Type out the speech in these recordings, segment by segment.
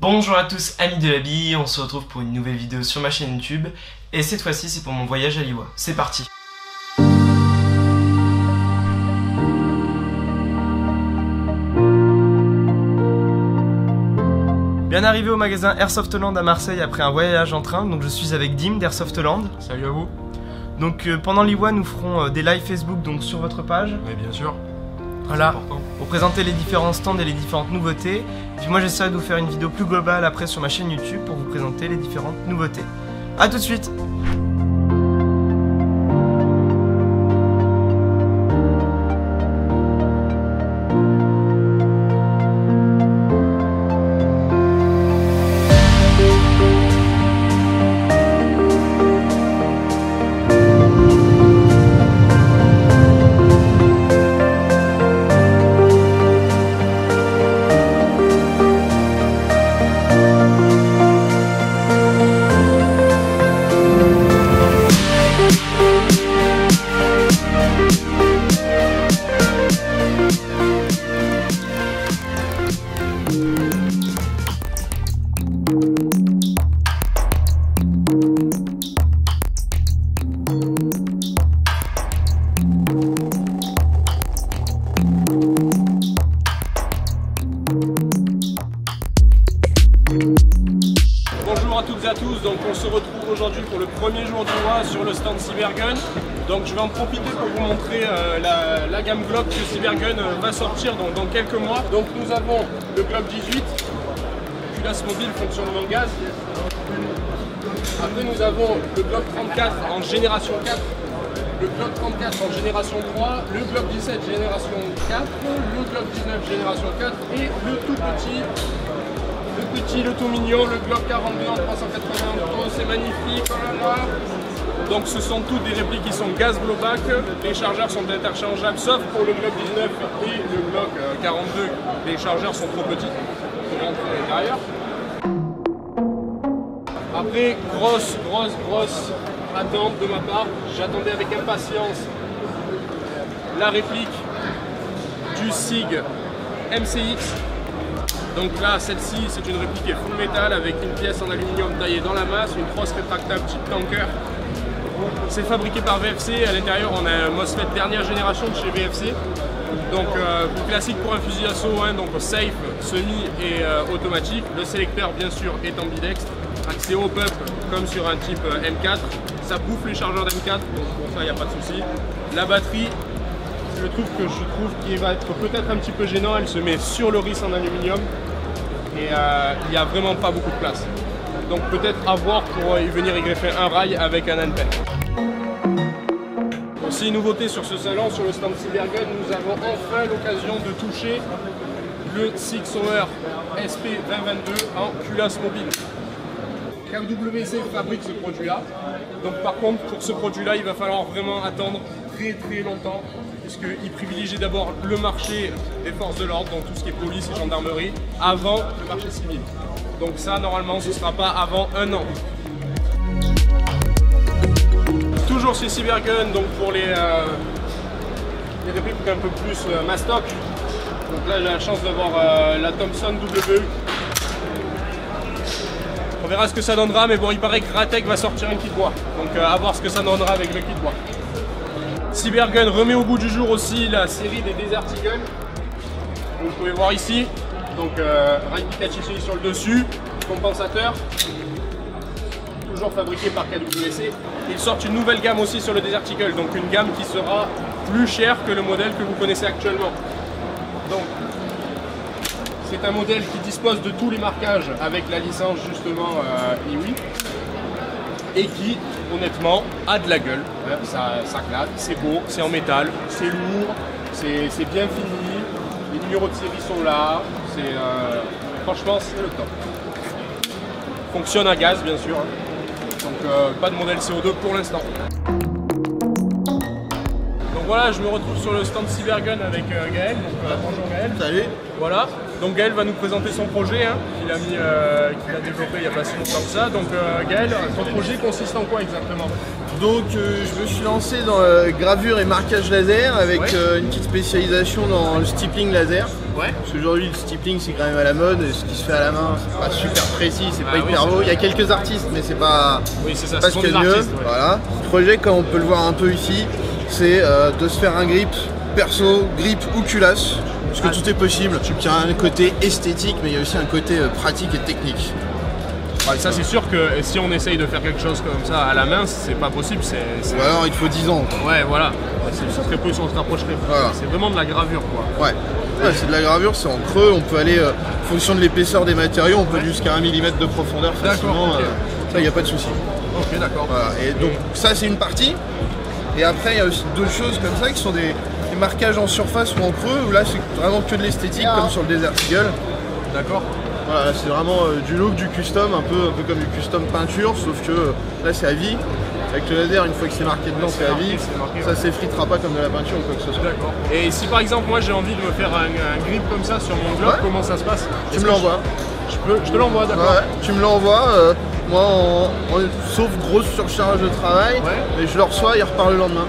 Bonjour à tous amis de la bille, on se retrouve pour une nouvelle vidéo sur ma chaîne YouTube et cette fois-ci c'est pour mon voyage à Liwa. C'est parti. Bien arrivé au magasin Airsoftland à Marseille après un voyage en train, donc je suis avec Dim d'Airsoftland. Salut à vous. Donc pendant Liwa nous ferons des lives Facebook donc sur votre page. Oui bien sûr. Voilà, pour présenter les différents stands et les différentes nouveautés. Et puis moi j'essaierai de vous faire une vidéo plus globale après sur ma chaîne YouTube pour vous présenter les différentes nouveautés. A tout de suite. Bonjour à toutes et à tous, donc on se retrouve aujourd'hui pour le premier jour du mois sur le stand Cybergun. Donc je vais en profiter pour vous montrer la gamme Glock que Cybergun va sortir dans quelques mois. Donc nous avons le Glock 18, culasse mobile fonctionnement gaz. Après nous avons le Glock 34 en génération 4, le Glock 34 en génération 3, le Glock 17 génération 4, le Glock 19 génération 4 et le tout petit, le tout mignon, le Glock 42 en 381 c'est magnifique, oh là là. Donc ce sont toutes des répliques qui sont gaz blowback, les chargeurs sont interchangeables sauf pour le Glock 19 et le Glock 42, les chargeurs sont trop petits pour rentrer à l'intérieur. Après, grosse attente de ma part, j'attendais avec impatience la réplique du SIG MCX. Donc là, celle-ci, c'est une réplique qui est full métal avec une pièce en aluminium taillée dans la masse, une crosse rétractable type tanker. C'est fabriqué par VFC, à l'intérieur on a un MOSFET dernière génération de chez VFC. Donc classique pour un fusil d'assaut, hein, donc safe, semi et automatique. Le sélecteur bien sûr est ambidextre, accès au pump comme sur un type M4. Ça bouffe les chargeurs d'M4, donc pour ça il n'y a pas de souci. La batterie, c'est le truc que je trouve qui va être peut-être un petit peu gênant, elle se met sur le RIS en aluminium et il n'y a vraiment pas beaucoup de place. Donc peut-être à voir pour y venir y greffer un rail avec un NPEN. Aussi une nouveauté sur ce salon, sur le stand Cybergun, nous avons enfin l'occasion de toucher le Sig Sauer SP 2022 en culasse mobile. KWC fabrique ce produit-là. Donc par contre, pour ce produit-là, il va falloir vraiment attendre très longtemps, puisqu'il privilégie d'abord le marché des forces de l'ordre, donc tout ce qui est police et gendarmerie, avant le marché civil. Donc ça, normalement, ce ne sera pas avant un an. Toujours chez Cybergun, donc pour les répliques un peu plus mastoc. Donc là, j'ai la chance d'avoir la Thompson WE. On verra ce que ça donnera, mais bon, il paraît que Ratec va sortir un kit bois. Donc à voir ce que ça donnera avec le kit bois. Cybergun remet au goût du jour aussi la série des Desert Eagle. Vous pouvez voir ici, donc rail Pikachu sur le dessus, compensateur, toujours fabriqué par KWC. Ils sortent une nouvelle gamme aussi sur le Desert Eagle, donc une gamme qui sera plus chère que le modèle que vous connaissez actuellement. Donc c'est un modèle qui dispose de tous les marquages avec la licence justement IWI et qui honnêtement a de la gueule, ça claque, c'est beau, c'est en métal, c'est lourd, c'est bien fini, les numéros de série sont là, franchement c'est le top. Fonctionne à gaz bien sûr, donc pas de modèle CO2 pour l'instant. Donc voilà, je me retrouve sur le stand Cybergun avec Gaël, donc bonjour Gaël. Salut. Voilà, donc Gaël va nous présenter son projet qu'il a développé il n'y a pas si longtemps que ça. Donc Gaël, ton projet consiste en quoi exactement? Donc je me suis lancé dans gravure et marquage laser avec une petite spécialisation dans le stippling laser. Ouais. Parce qu'aujourd'hui le stippling c'est quand même à la mode et ce qui se fait à la main c'est pas super précis, c'est pas hyper beau. Il y a quelques artistes mais c'est pas, oui, c'est ça, pas ce qu'il y a de mieux. Ouais. Voilà. Le projet, comme on peut le voir un peu ici, c'est de se faire un grip perso, grip ou culasse. Parce que tout est possible. Il y a un côté esthétique mais il y a aussi un côté pratique et technique. Ouais, ça c'est sûr que si on essaye de faire quelque chose comme ça à la main, c'est pas possible. Ou alors il te faut 10 ans. Quoi. Ouais, voilà. C'est très peu si on se rapprocherait. Voilà. C'est vraiment de la gravure, quoi. Ouais. Ouais, c'est de la gravure, c'est en creux. On peut aller, en fonction de l'épaisseur des matériaux, on peut aller jusqu'à 1 mm de profondeur facilement. Okay. Ça, il n'y a pas de souci. Ok, d'accord. Voilà. Et donc ça c'est une partie. Et après il y a aussi d'autres choses comme ça qui sont des marquages en surface ou en creux. Où là c'est vraiment que de l'esthétique, comme sur le Desert Eagle. D'accord. Voilà, c'est vraiment du look, du custom, un peu comme du custom peinture, sauf que là c'est à vie. Avec le laser, une fois que c'est marqué dedans, c'est à vie. Ça s'effritera pas comme de la peinture ou quoi que ce soit. D'accord. Et si par exemple moi j'ai envie de me faire un grip comme ça sur mon globe, comment ça se passe? Tu me l'envoies. Je te l'envoie, d'accord. Ouais, tu me l'envoies. Moi, sauf grosse surcharge de travail, et je le reçois, il repart le lendemain.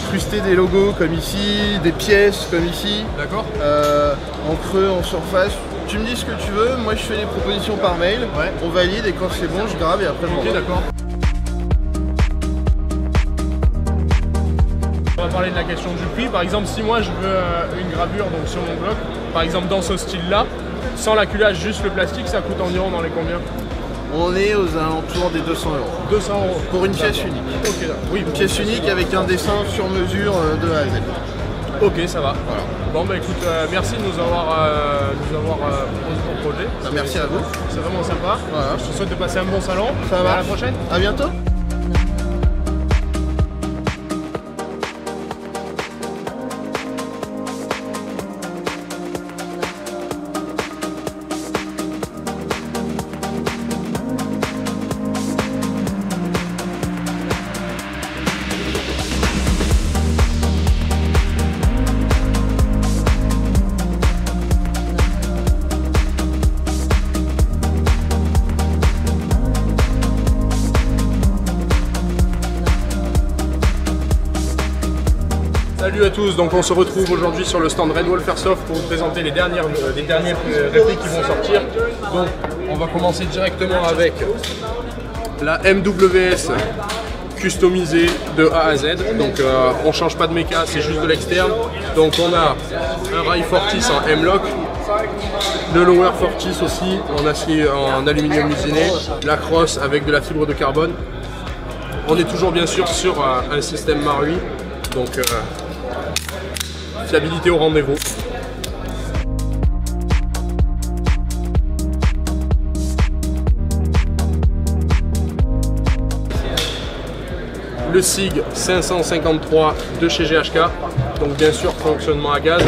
Incruster des logos comme ici, des pièces comme ici. D'accord. En creux, en surface. Tu me dis ce que tu veux, moi je fais des propositions par mail, on valide et quand c'est bon je grave et après je m'envoie. Ok, d'accord. On va parler de la question du prix. Par exemple, si moi je veux une gravure donc sur mon bloc, par exemple dans ce style là, sans l'acculage, juste le plastique, ça coûte environ dans les combien? On est aux alentours des 200 €. 200 € pour une pièce unique. Ok, oui, une pièce unique avec un dessin sur mesure de A à Z. Ok, ça va. Voilà. Bon bah écoute, merci de nous avoir proposé ton projet. Merci à vous. C'est vraiment sympa. Voilà. Je te souhaite de passer un bon salon. Ça va. À la prochaine. À bientôt. Salut à tous, donc on se retrouve aujourd'hui sur le stand Red Wolf Airsoft pour vous présenter les dernières répliques qui vont sortir. Donc on va commencer directement avec la MWS customisée de A à Z. Donc on change pas de méca, c'est juste de l'externe. Donc on a un rail Fortis en M-Lock, le lower Fortis aussi en acier en aluminium usiné, la crosse avec de la fibre de carbone. On est toujours bien sûr sur un système Marui, donc fiabilité au rendez-vous. Le SIG 553 de chez GHK, donc bien sûr fonctionnement à gaz.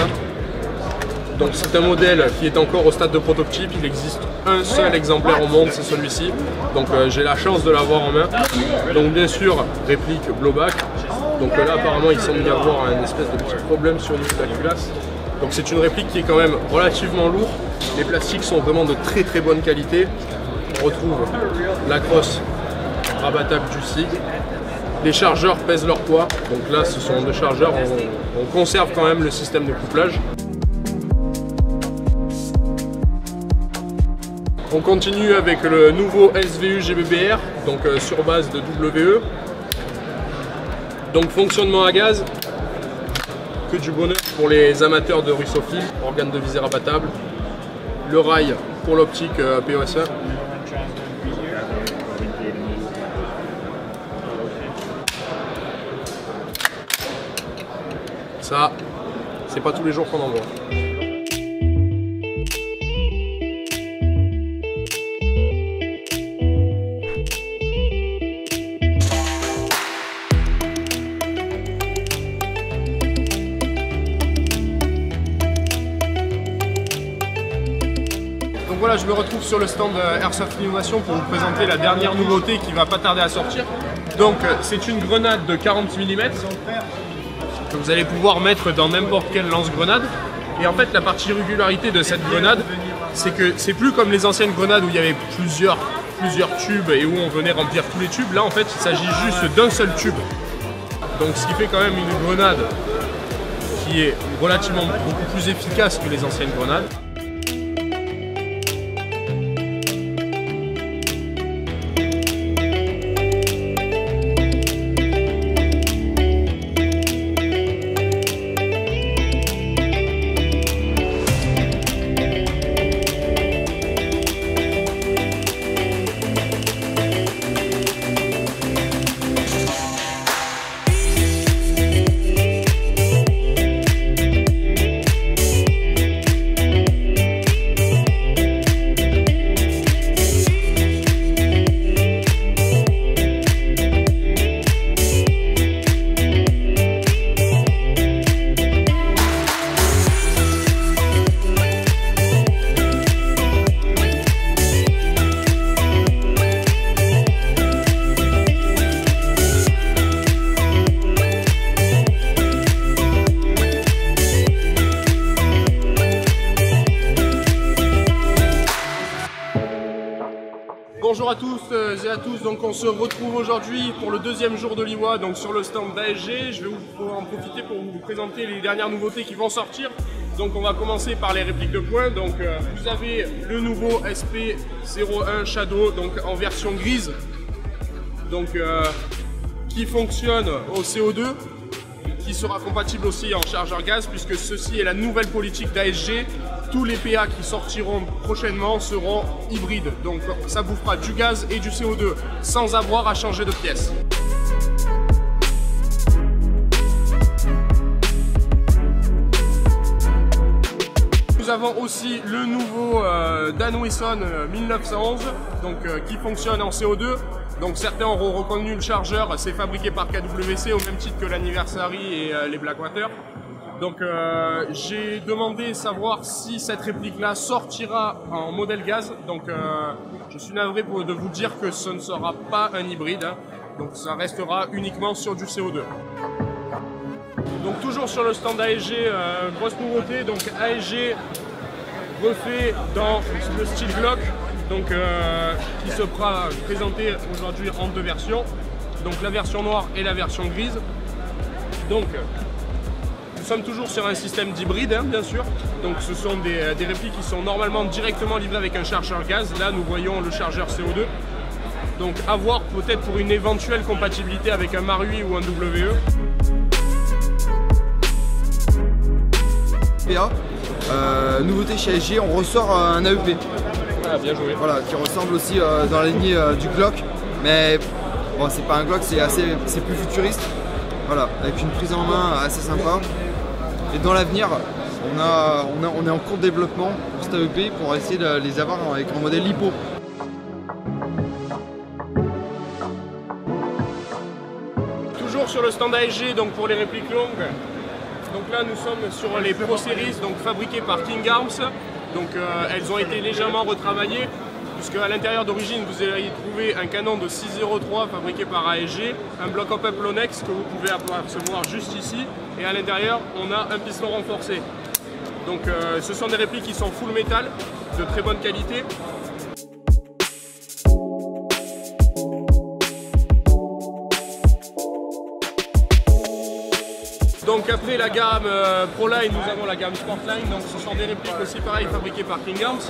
Donc c'est un modèle qui est encore au stade de prototype, il existe un seul exemplaire au monde, c'est celui-ci. Donc j'ai la chance de l'avoir en main. Donc bien sûr, réplique blowback. Donc là apparemment il semble y avoir un espèce de petit problème sur une de la culasse. Donc c'est une réplique qui est quand même relativement lourde. Les plastiques sont vraiment de très très bonne qualité. On retrouve la crosse rabattable du SIG. Les chargeurs pèsent leur poids. Donc là ce sont deux chargeurs, on conserve quand même le système de couplage. On continue avec le nouveau SVU GBBR, donc sur base de WE. Donc fonctionnement à gaz, que du bonheur pour les amateurs de russophile, organe de visée rabattable. Le rail pour l'optique POS1. Ça, c'est pas tous les jours qu'on en voit. Donc voilà, je me retrouve sur le stand Airsoft Innovation pour vous présenter la dernière nouveauté qui va pas tarder à sortir. Donc c'est une grenade de 40 mm que vous allez pouvoir mettre dans n'importe quelle lance-grenade. Et en fait la particularité de cette grenade, c'est que c'est plus comme les anciennes grenades où il y avait plusieurs tubes et où on venait remplir tous les tubes. Là en fait il s'agit juste d'un seul tube. Donc ce qui fait quand même une grenade qui est relativement beaucoup plus efficace que les anciennes grenades. Bonjour à tous et à tous, donc on se retrouve aujourd'hui pour le deuxième jour de l'IWA, donc sur le stand d'ASG. Je vais en profiter pour vous présenter les dernières nouveautés qui vont sortir. Donc on va commencer par les répliques de points. Donc vous avez le nouveau SP01 Shadow, donc en version grise, donc qui fonctionne au CO2, qui sera compatible aussi en chargeur gaz, puisque ceci est la nouvelle politique d'ASG. Tous les PA qui sortiront prochainement seront hybrides, donc ça vous fera du gaz et du CO2 sans avoir à changer de pièce. Nous avons aussi le nouveau Danwison 1911, donc, qui fonctionne en CO2. Donc certains auront reconnu le chargeur, c'est fabriqué par KWC au même titre que l'Anniversary et les Blackwater. Donc j'ai demandé savoir si cette réplique là sortira en modèle gaz. Donc je suis navré de vous dire que ce ne sera pas un hybride, hein. Donc ça restera uniquement sur du CO2. Donc toujours sur le stand ASG, grosse nouveauté, donc ASG refait dans le style Glock, donc qui se sera présenté aujourd'hui en deux versions, donc la version noire et la version grise. Donc nous sommes toujours sur un système d'hybride, hein, bien sûr. Donc ce sont des répliques qui sont normalement directement livrées avec un chargeur gaz. Là nous voyons le chargeur CO2. Donc à voir peut-être pour une éventuelle compatibilité avec un Marui ou un WE. Nouveauté chez ASG, on ressort un AEP. Ah, bien joué. Voilà, qui ressemble aussi dans la lignée du Glock, mais bon, c'est pas un Glock, c'est plus futuriste. Voilà, avec une prise en main assez sympa. Et dans l'avenir, on est en cours de développement pour cet AEP pour essayer de les avoir avec un modèle LiPo. Toujours sur le stand ASG, donc pour les répliques longues. Donc là nous sommes sur les Pro Series, donc fabriquées par King Arms. Donc elles ont été légèrement retravaillées, puisque à l'intérieur d'origine vous allez trouver un canon de 6.03 fabriqué par ASG, un bloc up Lonex que vous pouvez apercevoir juste ici, et à l'intérieur on a un piston renforcé. Donc ce sont des répliques qui sont full métal, de très bonne qualité. Donc après la gamme ProLine, nous avons la gamme Sportline, donc ce sont des répliques aussi pareilles fabriquées par King Arms.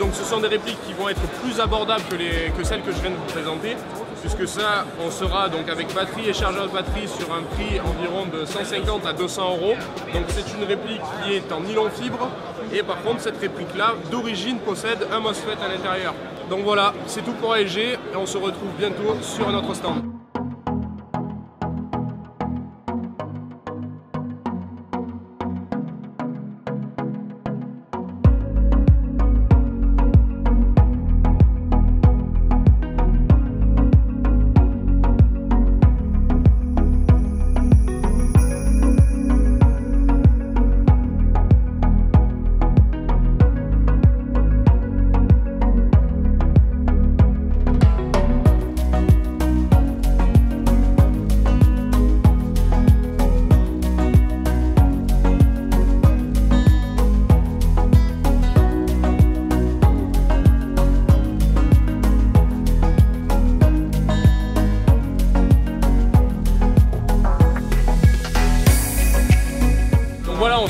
Donc ce sont des répliques qui vont être plus abordables que celles que je viens de vous présenter, puisque ça, on sera donc avec batterie et chargeur de batterie sur un prix environ de 150 à 200 €. Donc c'est une réplique qui est en nylon fibre, et par contre cette réplique là d'origine possède un MOSFET à l'intérieur. Donc voilà, c'est tout pour ASG, et on se retrouve bientôt sur notre stand.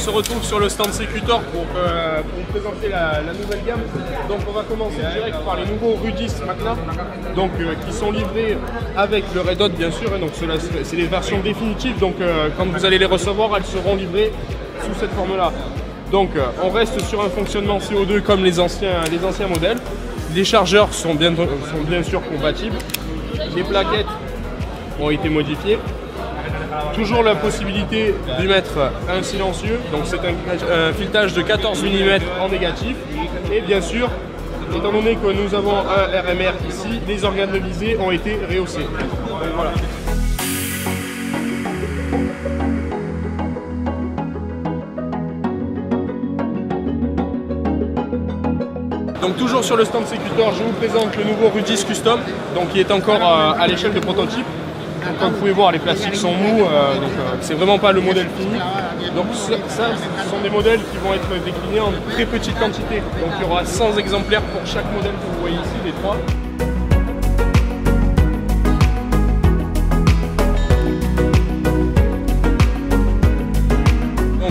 se retrouve sur le stand Secutor pour vous présenter la nouvelle gamme. Donc on va commencer direct par les nouveaux Rudis Magna, donc qui sont livrés avec le Red Hot bien sûr, et donc c'est les versions définitives, donc quand vous allez les recevoir, elles seront livrées sous cette forme-là. Donc on reste sur un fonctionnement CO2 comme les anciens modèles. Les chargeurs sont bien sûr compatibles. Les plaquettes ont été modifiées. Toujours la possibilité d'y mettre un silencieux, donc c'est un filetage de 14 mm en négatif. Et bien sûr, étant donné que nous avons un RMR ici, les organes de visée ont été rehaussés. Donc, voilà. Donc toujours sur le stand Secutor, je vous présente le nouveau Rudis Custom, donc qui est encore à l'échelle de prototype. Donc, comme vous pouvez voir, les plastiques sont mous, c'est vraiment pas le modèle fini. Donc ça, ce sont des modèles qui vont être déclinés en très petite quantité. Donc il y aura 100 exemplaires pour chaque modèle que vous voyez ici, les 3.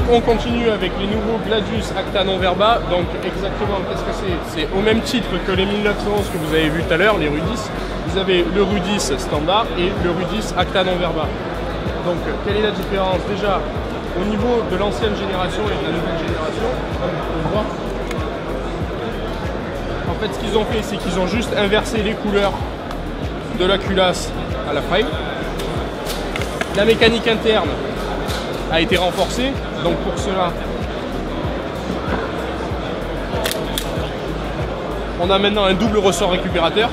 On continue avec les nouveaux Gladius Acta Non Verba. Donc exactement, qu'est-ce que c'est? C'est au même titre que les 1911 que vous avez vu tout à l'heure, les Rudis. Vous avez le Rudis standard et le Rudis Acta Non Verba. Donc quelle est la différence? Déjà, au niveau de l'ancienne génération et de la nouvelle génération, comme vous pouvez voir, en fait ce qu'ils ont fait, c'est qu'ils ont juste inversé les couleurs de la culasse à la frame. La mécanique interne a été renforcée, donc pour cela on a maintenant un double ressort récupérateur,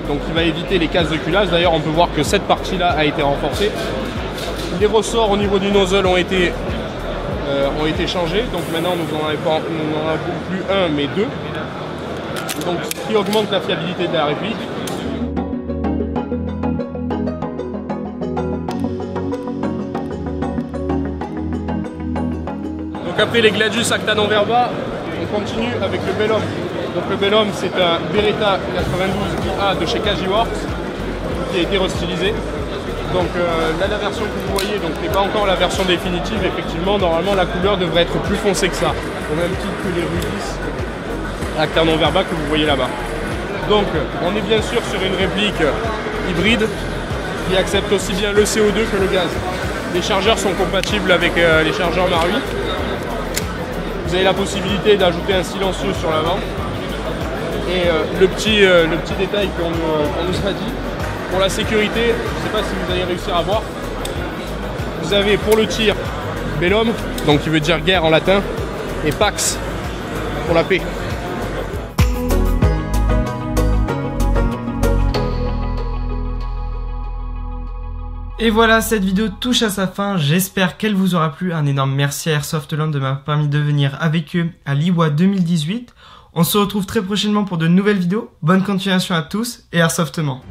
donc qui va éviter les casses de culasse. D'ailleurs on peut voir que cette partie là a été renforcée. Les ressorts au niveau du nozzle ont été changés, donc maintenant nous n'en avons plus un mais deux, donc ce qui augmente la fiabilité de la réplique. Donc après les Gladius Acta Non Verba, on continue avec le Bellum. Donc le Bellum, c'est un Beretta 92IA de chez Cagiworks qui a été restylisé. Donc là, la version que vous voyez n'est pas encore la version définitive. Effectivement, normalement la couleur devrait être plus foncée que ça, au même titre que les Rudis Acta Non Verba que vous voyez là-bas. Donc on est bien sûr sur une réplique hybride qui accepte aussi bien le CO2 que le gaz. Les chargeurs sont compatibles avec les chargeurs Marui. Vous avez la possibilité d'ajouter un silencieux sur l'avant. Et le petit détail qu'on nous a dit, pour la sécurité, je ne sais pas si vous allez réussir à voir, vous avez pour le tir Bellum, donc qui veut dire guerre en latin, et Pax pour la paix. Et voilà, cette vidéo touche à sa fin, j'espère qu'elle vous aura plu. Un énorme merci à Airsoftland de m'avoir permis de venir avec eux à l'IWA 2018. On se retrouve très prochainement pour de nouvelles vidéos. Bonne continuation à tous et Airsoftment.